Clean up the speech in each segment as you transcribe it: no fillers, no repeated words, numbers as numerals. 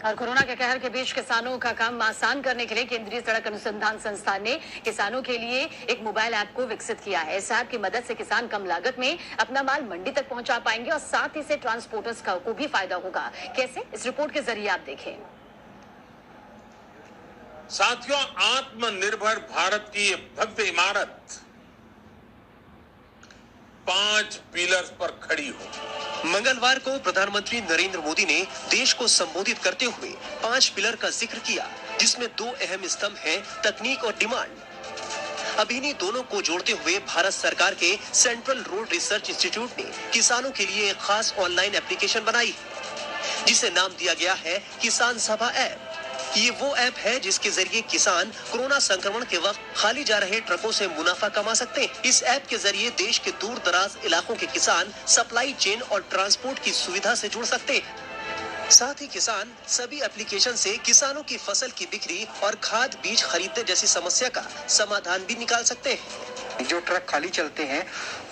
और कोरोना के कहर के बीच किसानों का काम आसान करने के लिए केंद्रीय सड़क अनुसंधान संस्थान ने किसानों के लिए एक मोबाइल ऐप को विकसित किया है। इस ऐप की मदद से किसान कम लागत में अपना माल मंडी तक पहुंचा पाएंगे और साथ ही से ट्रांसपोर्टर्स को भी फायदा होगा। कैसे, इस रिपोर्ट के जरिए आप देखें। साथियों, आत्मनिर्भर भारत की ये भव्य इमारत 5 पिलर्स पर खड़ी हो। मंगलवार को प्रधानमंत्री नरेंद्र मोदी ने देश को संबोधित करते हुए 5 पिलर का जिक्र किया, जिसमें 2 अहम स्तंभ हैं, तकनीक और डिमांड। अब इन्हीं दोनों को जोड़ते हुए भारत सरकार के सेंट्रल रोड रिसर्च इंस्टीट्यूट ने किसानों के लिए एक खास ऑनलाइन एप्लीकेशन बनाई है, जिसे नाम दिया गया है किसान सभा ऐप। ये वो ऐप है जिसके जरिए किसान कोरोना संक्रमण के वक्त खाली जा रहे ट्रकों से मुनाफा कमा सकते हैं। इस ऐप के जरिए देश के दूर दराज इलाकों के किसान सप्लाई चेन और ट्रांसपोर्ट की सुविधा से जुड़ सकते हैं। साथ ही किसान सभी एप्लीकेशन से किसानों की फसल की बिक्री और खाद बीज खरीदने जैसी समस्या का समाधान भी निकाल सकते हैं। जो ट्रक खाली चलते हैं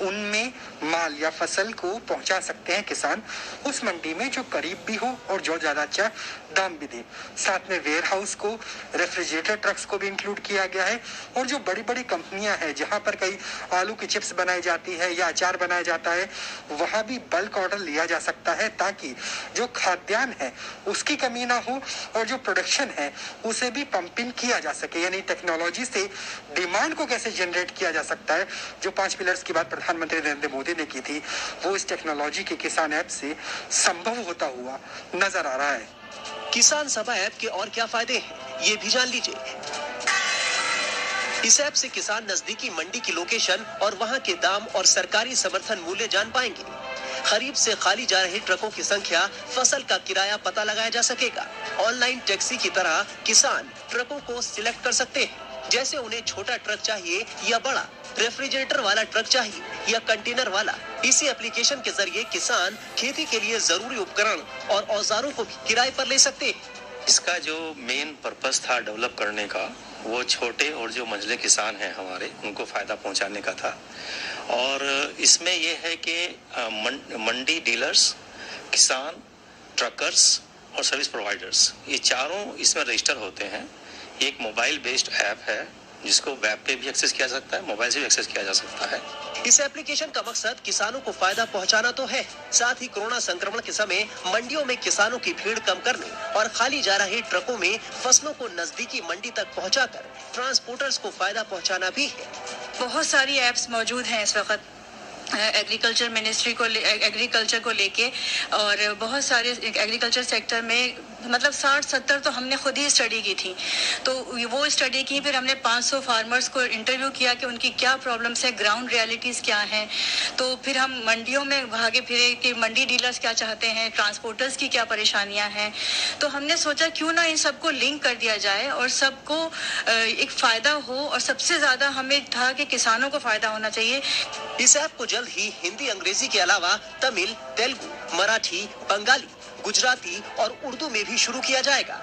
उनमें माल या फसल को पहुंचा सकते हैं किसान उस मंडी में जो करीब भी हो और जो ज्यादा अच्छा दाम भी दे। साथ में वेयर हाउस को, रेफ्रिजरेटर ट्रक्स को भी इंक्लूड किया गया है। और जो बड़ी बड़ी कंपनियां हैं जहां पर कई आलू की चिप्स बनाई जाती है या अचार बनाया जाता है, वहां भी बल्क ऑर्डर लिया जा सकता है, ताकि जो खाद्यान्न है उसकी कमी ना हो और जो प्रोडक्शन है उसे भी पंपिंग किया जा सके। यानी टेक्नोलॉजी से डिमांड को कैसे जनरेट किया जा सकता है। जो 5 पिलर्स की बात प्रधानमंत्री नरेंद्र मोदी ने की थी, वो इस टेक्नोलॉजी के किसान ऐप से संभव होता हुआ नजर आ रहा है। किसान सभा ऐप के और क्या फायदे हैं, ये भी जान लीजिए। इस ऐप से किसान नजदीकी मंडी की लोकेशन और वहां के दाम और सरकारी समर्थन मूल्य जान पाएंगे। खरीफ से खाली जा रहे ट्रकों की संख्या, फसल का किराया पता लगाया जा सकेगा। ऑनलाइन टैक्सी की तरह किसान ट्रकों को सिलेक्ट कर सकते हैं, जैसे उन्हें छोटा ट्रक चाहिए या बड़ा, रेफ्रिजरेटर वाला ट्रक चाहिए या कंटेनर वाला। इसी एप्लीकेशन के जरिए किसान खेती के लिए जरूरी उपकरण और औजारों को भी किराए पर ले सकते हैं। इसका जो मेन पर्पस था डेवलप करने का, वो छोटे और जो मंझले किसान हैं हमारे, उनको फायदा पहुंचाने का था। और इसमें यह है कि मंडी डीलर्स, किसान, ट्रकर्स और सर्विस प्रोवाइडर्स, ये चारों इसमें रजिस्टर होते हैं। एक मोबाइल बेस्ड ऐप है जिसको वेब पे भी एक्सेस किया जा सकता है, मोबाइल से भी एक्सेस किया जा सकता है। इस एप्लीकेशन का मकसद किसानों को फायदा पहुंचाना तो है, साथ ही कोरोना संक्रमण के समय मंडियों में किसानों की भीड़ कम करने और खाली जा रहे ट्रकों में फसलों को नजदीकी मंडी तक पहुंचाकर ट्रांसपोर्टर्स को फायदा पहुंचाना भी है। बहुत सारी ऐप्स मौजूद हैं इस वक्त एग्रीकल्चर मिनिस्ट्री को एग्रीकल्चर को लेके, और बहुत सारे एग्रीकल्चर सेक्टर में मतलब 60-70 तो हमने खुद ही स्टडी की थी। तो वो स्टडी की, फिर हमने 500 फार्मर्स को इंटरव्यू किया कि उनकी क्या प्रॉब्लम्स है, ग्राउंड रियलिटीज़ क्या हैं। तो फिर हम मंडियों में भागे फिरे कि मंडी डीलर्स क्या चाहते हैं, ट्रांसपोर्टर्स की क्या परेशानियां हैं। तो हमने सोचा क्यों ना इन सबको लिंक कर दिया जाए और सबको एक फ़ायदा हो, और सबसे ज़्यादा हमें था कि किसानों को फ़ायदा होना चाहिए। इस ऐप को जल्द ही हिंदी, अंग्रेजी के अलावा तमिल, तेलुगु, मराठी, बंगाली, गुजराती और उर्दू में भी शुरू किया जाएगा।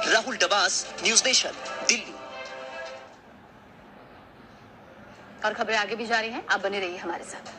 Rahul Dabas, news nation, Delhi. और खबरें आगे भी जारी हैं, आप बने रहिए हमारे साथ।